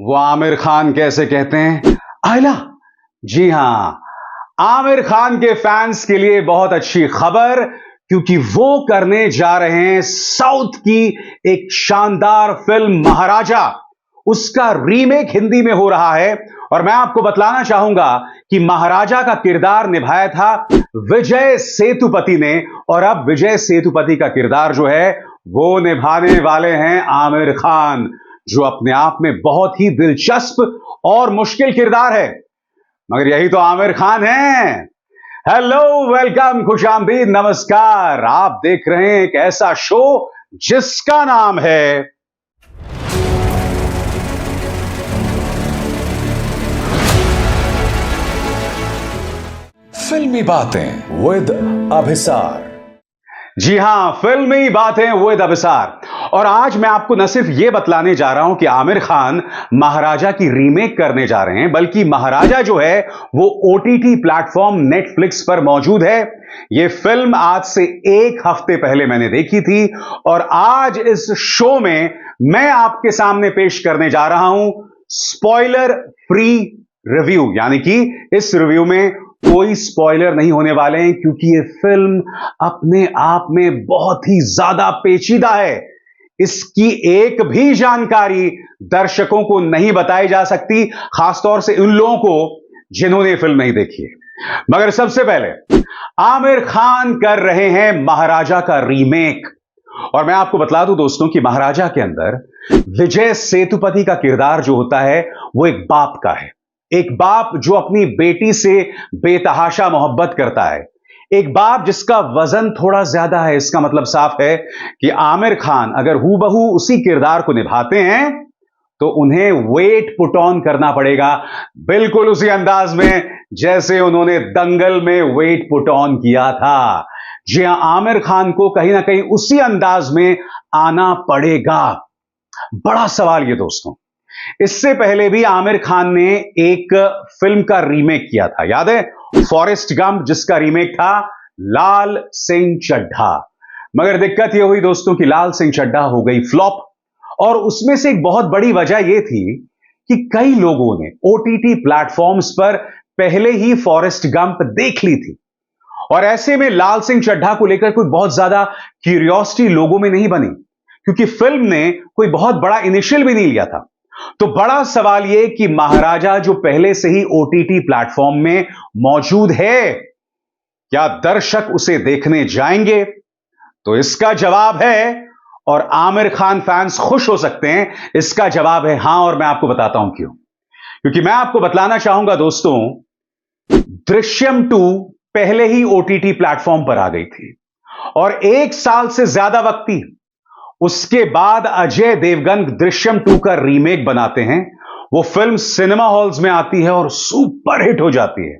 वो आमिर खान कैसे कहते हैं आयला। जी हां, आमिर खान के फैंस के लिए बहुत अच्छी खबर, क्योंकि वो करने जा रहे हैं साउथ की एक शानदार फिल्म महाराजा। उसका रीमेक हिंदी में हो रहा है और मैं आपको बतलाना चाहूंगा कि महाराजा का किरदार निभाया था विजय सेतुपति ने, और अब विजय सेतुपति का किरदार जो है वो निभाने वाले हैं आमिर खान, जो अपने आप में बहुत ही दिलचस्प और मुश्किल किरदार है, मगर यही तो आमिर खान है। हेलो, वेलकम, खुशामदीद, नमस्कार। आप देख रहे हैं एक ऐसा शो जिसका नाम है फिल्मी बातें विद अभिसार। जी हां, फिल्मी बातें विद अभिसार। और आज मैं आपको न सिर्फ यह बतलाने जा रहा हूं कि आमिर खान महाराजा की रीमेक करने जा रहे हैं, बल्कि महाराजा जो है वो ओटीटी प्लेटफॉर्म नेटफ्लिक्स पर मौजूद है। यह फिल्म आज से एक हफ्ते पहले मैंने देखी थी और आज इस शो में मैं आपके सामने पेश करने जा रहा हूं स्पॉइलर फ्री रिव्यू, यानी कि इस रिव्यू में कोई स्पॉइलर नहीं होने वाले हैं, क्योंकि यह फिल्म अपने आप में बहुत ही ज्यादा पेचीदा है। इसकी एक भी जानकारी दर्शकों को नहीं बताई जा सकती, खासतौर से उन लोगों को जिन्होंने फिल्म नहीं देखी है। मगर सबसे पहले आमिर खान कर रहे हैं महाराजा का रीमेक, और मैं आपको बतला दूं दोस्तों कि महाराजा के अंदर विजय सेतुपति का किरदार जो होता है वो एक बाप का है। एक बाप जो अपनी बेटी से बेतहाशा मोहब्बत करता है, एक बाप जिसका वजन थोड़ा ज्यादा है। इसका मतलब साफ है कि आमिर खान अगर हूबहू उसी किरदार को निभाते हैं तो उन्हें वेट पुट ऑन करना पड़ेगा, बिल्कुल उसी अंदाज में जैसे उन्होंने दंगल में वेट पुट ऑन किया था। जी हां, आमिर खान को कहीं ना कहीं उसी अंदाज में आना पड़ेगा। बड़ा सवाल ये दोस्तों, इससे पहले भी आमिर खान ने एक फिल्म का रीमेक किया था, याद है, फॉरेस्ट गंप, जिसका रीमेक था लाल सिंह चड्ढा। मगर दिक्कत यह हुई दोस्तों कि लाल सिंह चड्ढा हो गई फ्लॉप, और उसमें से एक बहुत बड़ी वजह यह थी कि कई लोगों ने ओटीटी प्लेटफॉर्म्स पर पहले ही फॉरेस्ट गंप देख ली थी, और ऐसे में लाल सिंह चड्ढा को लेकर कोई बहुत ज्यादा क्यूरियोसिटी लोगों में नहीं बनी, क्योंकि फिल्म ने कोई बहुत बड़ा इनिशियल भी नहीं लिया था। तो बड़ा सवाल यह कि महाराजा जो पहले से ही ओटीटी प्लेटफॉर्म में मौजूद है, क्या दर्शक उसे देखने जाएंगे? तो इसका जवाब है, और आमिर खान फैंस खुश हो सकते हैं, इसका जवाब है हां, और मैं आपको बताता हूं क्यों। क्योंकि मैं आपको बतलाना चाहूंगा दोस्तों, दृश्यम 2 पहले ही ओटीटी प्लेटफॉर्म पर आ गई थी, और 1 साल से ज्यादा वक्त थी उसके बाद अजय देवगन दृश्यम 2 का रीमेक बनाते हैं। वो फिल्म सिनेमा हॉल्स में आती है और सुपर हिट हो जाती है।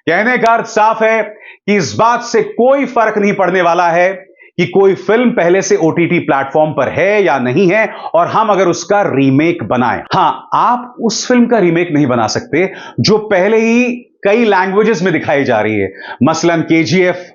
कहने का अर्थ साफ है कि इस बात से कोई फर्क नहीं पड़ने वाला है कि कोई फिल्म पहले से ओटीटी प्लेटफॉर्म पर है या नहीं है, और हम अगर उसका रीमेक बनाएं। हां, आप उस फिल्म का रीमेक नहीं बना सकते जो पहले ही कई लैंग्वेजेस में दिखाई जा रही है, मसलन केजीएफ,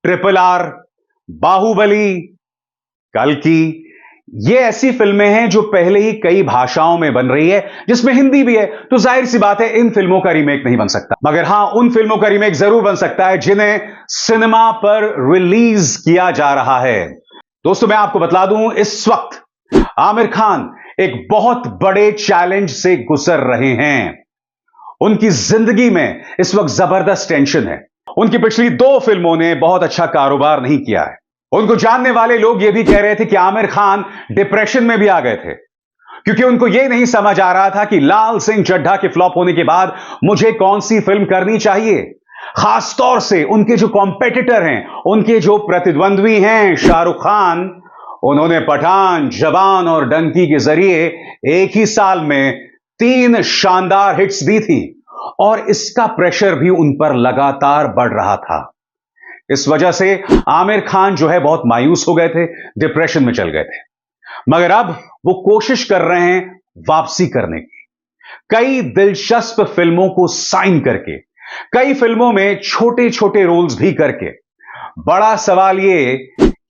RRR, बाहुबली, कल्कि। ये ऐसी फिल्में हैं जो पहले ही कई भाषाओं में बन रही है, जिसमें हिंदी भी है, तो जाहिर सी बात है इन फिल्मों का रीमेक नहीं बन सकता। मगर हां, उन फिल्मों का रीमेक जरूर बन सकता है जिन्हें सिनेमा पर रिलीज किया जा रहा है। दोस्तों, मैं आपको बतला दूं, इस वक्त आमिर खान एक बहुत बड़े चैलेंज से गुजर रहे हैं। उनकी जिंदगी में इस वक्त जबरदस्त टेंशन है। उनकी पिछली 2 फिल्मों ने बहुत अच्छा कारोबार नहीं किया है। उनको जानने वाले लोग यह भी कह रहे थे कि आमिर खान डिप्रेशन में भी आ गए थे, क्योंकि उनको यह नहीं समझ आ रहा था कि लाल सिंह चड्ढा के फ्लॉप होने के बाद मुझे कौन सी फिल्म करनी चाहिए। खासतौर से उनके जो कॉम्पिटिटर हैं, उनके जो प्रतिद्वंद्वी हैं शाहरुख खान, उन्होंने पठान, जवान और डंकी के जरिए एक ही साल में 3 शानदार हिट्स दी थी, और इसका प्रेशर भी उन पर लगातार बढ़ रहा था। इस वजह से आमिर खान जो है बहुत मायूस हो गए थे, डिप्रेशन में चल गए थे। मगर अब वो कोशिश कर रहे हैं वापसी करने की, कई दिलचस्प फिल्मों को साइन करके, कई फिल्मों में छोटे छोटे रोल्स भी करके। बड़ा सवाल ये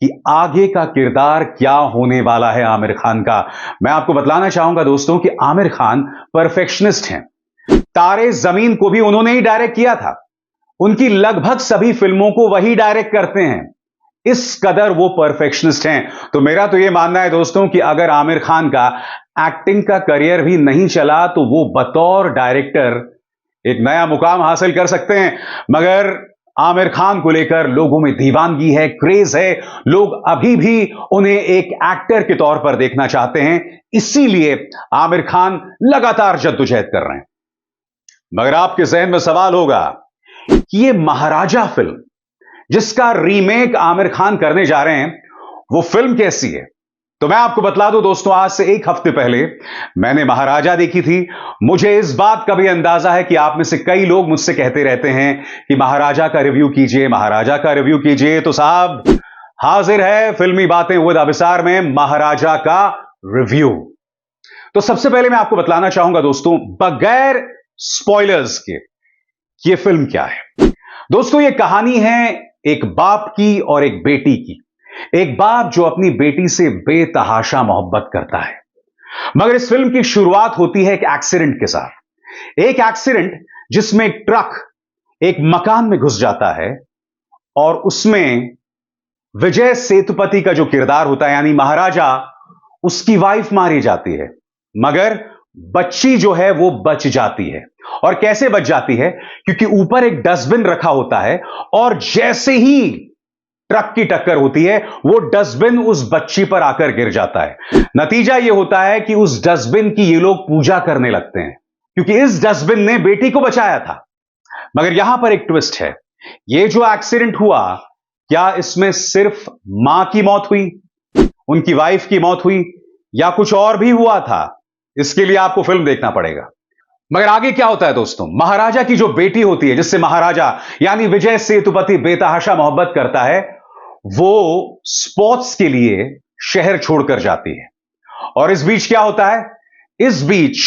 कि आगे का किरदार क्या होने वाला है आमिर खान का। मैं आपको बतलाना चाहूंगा दोस्तों कि आमिर खान परफेक्शनिस्ट हैं। तारे जमीन को भी उन्होंने ही डायरेक्ट किया था। उनकी लगभग सभी फिल्मों को वही डायरेक्ट करते हैं। इस कदर वो परफेक्शनिस्ट हैं। तो मेरा तो यह मानना है दोस्तों कि अगर आमिर खान का एक्टिंग का करियर भी नहीं चला तो वो बतौर डायरेक्टर एक नया मुकाम हासिल कर सकते हैं। मगर आमिर खान को लेकर लोगों में दीवानगी है, क्रेज है। लोग अभी भी उन्हें एक एक्टर के तौर पर देखना चाहते हैं। इसीलिए आमिर खान लगातार जद्दोजहद कर रहे हैं। मगर आपके जहन में सवाल होगा कि ये महाराजा फिल्म जिसका रीमेक आमिर खान करने जा रहे हैं, वो फिल्म कैसी है? तो मैं आपको बतला दूं दोस्तों, आज से एक हफ्ते पहले मैंने महाराजा देखी थी। मुझे इस बात का भी अंदाजा है कि आप में से कई लोग मुझसे कहते रहते हैं कि महाराजा का रिव्यू कीजिए, महाराजा का रिव्यू कीजिए। तो साहब, हाजिर है फिल्मी बातें विद अभिसार में महाराजा का रिव्यू। तो सबसे पहले मैं आपको बतलाना चाहूंगा दोस्तों, बगैर स्पॉयलर्स के, ये फिल्म क्या है। दोस्तों, ये कहानी है एक बाप की और एक बेटी की। एक बाप जो अपनी बेटी से बेतहाशा मोहब्बत करता है। मगर इस फिल्म की शुरुआत होती है एक एक्सीडेंट के साथ। एक एक्सीडेंट जिसमें एक ट्रक एक मकान में घुस जाता है और उसमें विजय सेतुपति का जो किरदार होता है यानी महाराजा, उसकी वाइफ मारी जाती है। मगर बच्ची जो है वो बच जाती है। और कैसे बच जाती है? क्योंकि ऊपर एक डस्टबिन रखा होता है और जैसे ही ट्रक की टक्कर होती है वो डस्टबिन उस बच्ची पर आकर गिर जाता है। नतीजा यह होता है कि उस डस्टबिन की ये लोग पूजा करने लगते हैं क्योंकि इस डस्टबिन ने बेटी को बचाया था। मगर यहां पर एक ट्विस्ट है। ये जो एक्सीडेंट हुआ, क्या इसमें सिर्फ मां की मौत हुई, उनकी वाइफ की मौत हुई, या कुछ और भी हुआ था? इसके लिए आपको फिल्म देखना पड़ेगा। मगर आगे क्या होता है दोस्तों, महाराजा की जो बेटी होती है जिससे महाराजा यानी विजय सेतुपति बेतहाशा मोहब्बत करता है, वो स्पोर्ट्स के लिए शहर छोड़कर जाती है। और इस बीच क्या होता है? इस बीच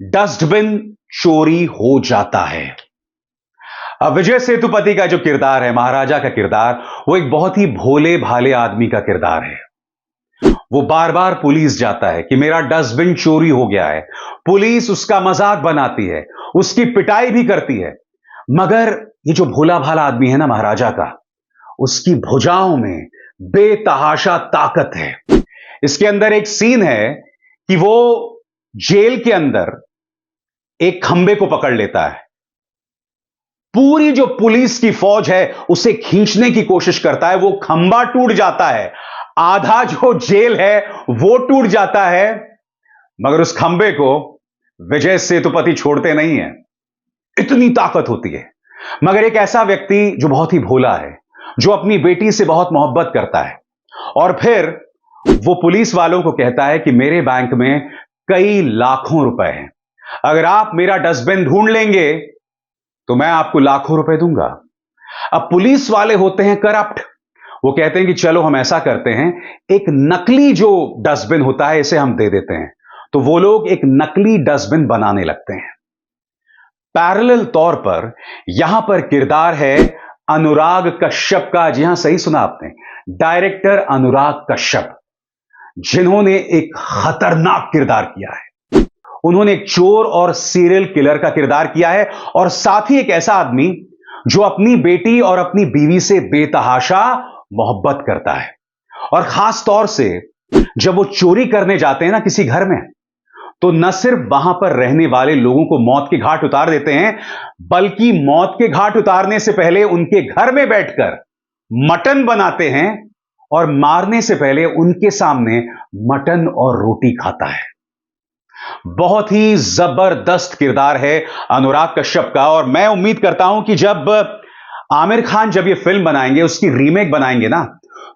डस्टबिन चोरी हो जाता है। अब विजय सेतुपति का जो किरदार है, महाराजा का किरदार, वो एक बहुत ही भोले भाले आदमी का किरदार है। वो बार बार पुलिस जाता है कि मेरा डस्टबिन चोरी हो गया है। पुलिस उसका मजाक बनाती है, उसकी पिटाई भी करती है। मगर ये जो भोला भाला आदमी है ना महाराजा का, उसकी भुजाओं में बेतहाशा ताकत है। इसके अंदर एक सीन है कि वो जेल के अंदर एक खंबे को पकड़ लेता है। पूरी जो पुलिस की फौज है उसे खींचने की कोशिश करता है। वो खंबा टूट जाता है, आधा जो जेल है वो टूट जाता है। मगर उस खंबे को विजय सेतुपति छोड़ते नहीं है, इतनी ताकत होती है। मगर एक ऐसा व्यक्ति जो बहुत ही भोला है, जो अपनी बेटी से बहुत मोहब्बत करता है, और फिर वो पुलिस वालों को कहता है कि मेरे बैंक में कई लाखों रुपए हैं, अगर आप मेरा डस्टबिन ढूंढ लेंगे तो मैं आपको लाखों रुपए दूंगा। अब पुलिस वाले होते हैं करप्ट। वो कहते हैं कि चलो हम ऐसा करते हैं, एक नकली जो डस्टबिन होता है इसे हम दे देते हैं। तो वो लोग एक नकली डस्टबिन बनाने लगते हैं। पैरेलल तौर पर यहां पर किरदार है अनुराग कश्यप का। जी हां, सही सुना आपने, डायरेक्टर अनुराग कश्यप, जिन्होंने एक खतरनाक किरदार किया है। उन्होंने एक चोर और सीरियल किलर का किरदार किया है, और साथ ही एक ऐसा आदमी जो अपनी बेटी और अपनी बीवी से बेतहाशा मोहब्बत करता है। और खास तौर से जब वो चोरी करने जाते हैं ना किसी घर में, तो न सिर्फ वहां पर रहने वाले लोगों को मौत के घाट उतार देते हैं, बल्कि मौत के घाट उतारने से पहले उनके घर में बैठकर मटन बनाते हैं और मारने से पहले उनके सामने मटन और रोटी खाता है। बहुत ही जबरदस्त किरदार है अनुराग कश्यप का। और मैं उम्मीद करता हूं कि जब आमिर खान जब ये फिल्म बनाएंगे, उसकी रीमेक बनाएंगे ना,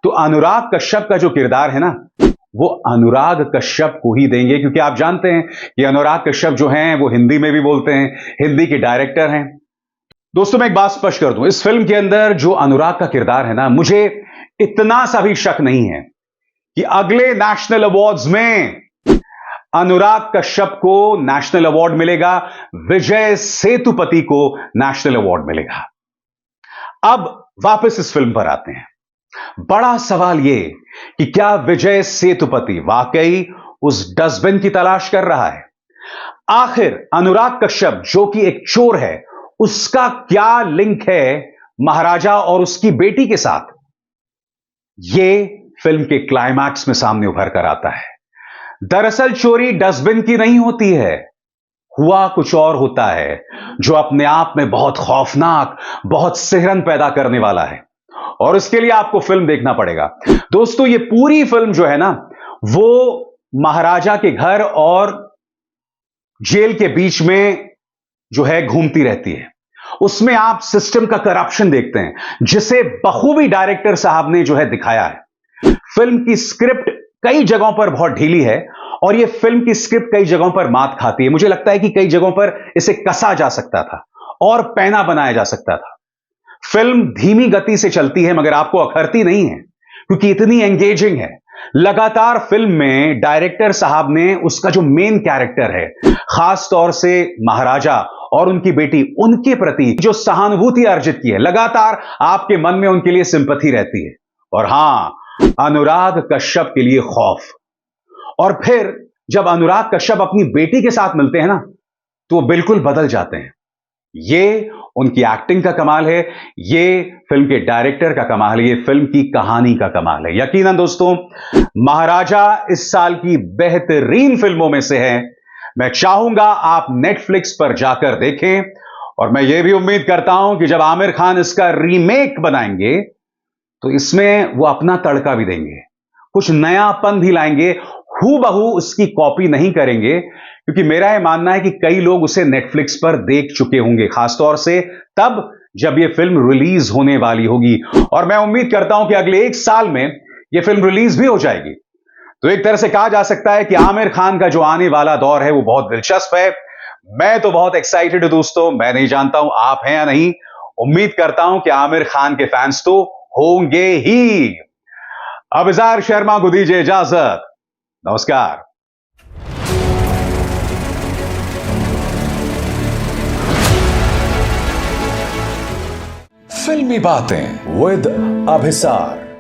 तो अनुराग कश्यप का जो किरदार है ना, वो अनुराग कश्यप को ही देंगे। क्योंकि आप जानते हैं कि अनुराग कश्यप जो हैं वो हिंदी में भी बोलते हैं, हिंदी के डायरेक्टर हैं। दोस्तों, मैं एक बात स्पष्ट कर दूं, इस फिल्म के अंदर जो अनुराग का किरदार है ना, मुझे इतना सा भी शक नहीं है कि अगले नेशनल अवार्ड्स में अनुराग कश्यप को नेशनल अवार्ड मिलेगा, विजय सेतुपति को नेशनल अवार्ड मिलेगा। अब वापस इस फिल्म पर आते हैं। बड़ा सवाल यह कि क्या विजय सेतुपति वाकई उस डस्टबिन की तलाश कर रहा है? आखिर अनुराग कश्यप जो कि एक चोर है, उसका क्या लिंक है महाराजा और उसकी बेटी के साथ? यह फिल्म के क्लाइमैक्स में सामने उभर कर आता है। दरअसल चोरी डस्टबिन की नहीं होती है, हुआ कुछ और होता है जो अपने आप में बहुत खौफनाक, बहुत सिहरन पैदा करने वाला है, और इसके लिए आपको फिल्म देखना पड़ेगा। दोस्तों, ये पूरी फिल्म जो है ना, वो महाराजा के घर और जेल के बीच में जो है घूमती रहती है। उसमें आप सिस्टम का करप्शन देखते हैं, जिसे बखूबी डायरेक्टर साहब ने जो है दिखाया है। फिल्म की स्क्रिप्ट कई जगहों पर बहुत ढीली है, और यह फिल्म की स्क्रिप्ट कई जगहों पर मात खाती है। मुझे लगता है कि कई जगहों पर इसे कसा जा सकता था और पैना बनाया जा सकता था। फिल्म धीमी गति से चलती है, मगर आपको अखरती नहीं है, क्योंकि इतनी एंगेजिंग है। लगातार फिल्म में डायरेक्टर साहब ने उसका जो मेन कैरेक्टर है, खास तौर से महाराजा और उनकी बेटी, उनके प्रति जो सहानुभूति अर्जित की है, लगातार आपके मन में उनके लिए सिंपैथी रहती है। और हां, अनुराग कश्यप के लिए खौफ। और फिर जब अनुराग कश्यप अपनी बेटी के साथ मिलते हैं ना, तो वो बिल्कुल बदल जाते हैं। ये उनकी एक्टिंग का कमाल है, ये फिल्म के डायरेक्टर का कमाल है, ये फिल्म की कहानी का कमाल है। यकीनन दोस्तों, महाराजा इस साल की बेहतरीन फिल्मों में से है। मैं चाहूंगा आप नेटफ्लिक्स पर जाकर देखें, और मैं ये भी उम्मीद करता हूं कि जब आमिर खान इसका रीमेक बनाएंगे तो इसमें वो अपना तड़का भी देंगे, कुछ नयापन भी लाएंगे, हूबहू उसकी कॉपी नहीं करेंगे, क्योंकि मेरा यह मानना है कि कई लोग उसे नेटफ्लिक्स पर देख चुके होंगे, खासतौर से तब जब यह फिल्म रिलीज होने वाली होगी। और मैं उम्मीद करता हूं कि अगले 1 साल में यह फिल्म रिलीज भी हो जाएगी। तो एक तरह से कहा जा सकता है कि आमिर खान का जो आने वाला दौर है वो बहुत दिलचस्प है। मैं तो बहुत एक्साइटेड हूं दोस्तों, मैं नहीं जानता हूं आप हैं या नहीं। उम्मीद करता हूं कि आमिर खान के फैंस तो होंगे ही। अभिसार शर्मा को दीजिए इजाजत। नमस्कार। फिल्मी बातें विद अभिसार।